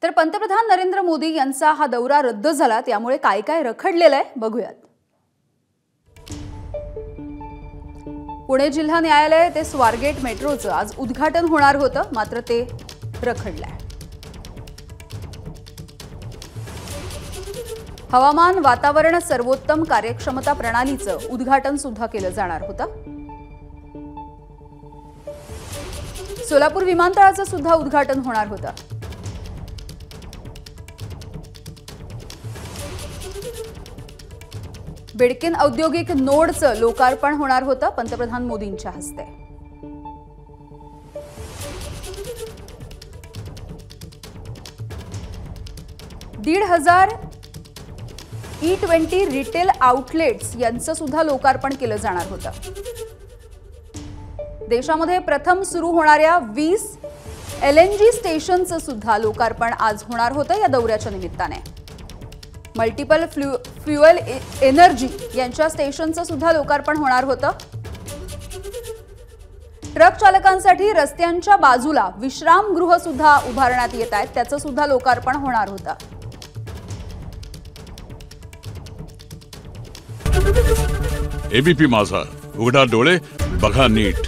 तर पंतप्रधान नरेंद्र मोदी यांचा हा दौरा रद्द झाला, त्यामुळे काय काय रखडलेलं आहे बघूयात। पुणे जिल्हा न्यायालय ते स्वारगेट मेट्रोचं आज उद्घाटन होणार होतं, मात्र ते रखडलंय। हवामान वातावरण सर्वोत्तम कार्यक्षमता प्रणालीचं उद्घाटन सुद्धा केलं जाणार होतं। सोलापूर विमानतळाचं सुद्धा उद्घाटन होणार होतं। बिडकीन औद्योगिक नोडचं लोकार्पण होणार होतं पंतप्रधान मोदींच्या हस्ते। हजार E20 रिटेल आउटलेट्स यांचं सुद्धा लोकार्पण केलं जाणार होतं। देशामध्ये प्रथम सुरू होणाऱ्या 20 LNG स्टेशनचं सुद्धा लोकार्पण आज होणार होतं या दौऱ्याच्या निमित्ताने। मल्टिपल फ्युएल एनर्जी यांच्या स्टेशनचं सुद्धा लोकार्पण होणार होतं। ट्रक चालकांसाठी रस्त्यांच्या बाजूला विश्रामगृह सुद्धा उभारण्यात येत आहेत, त्याचं सुद्धा लोकार्पण होणार होतं। एबीपी माझा, उघडा डोळे बघा नीट।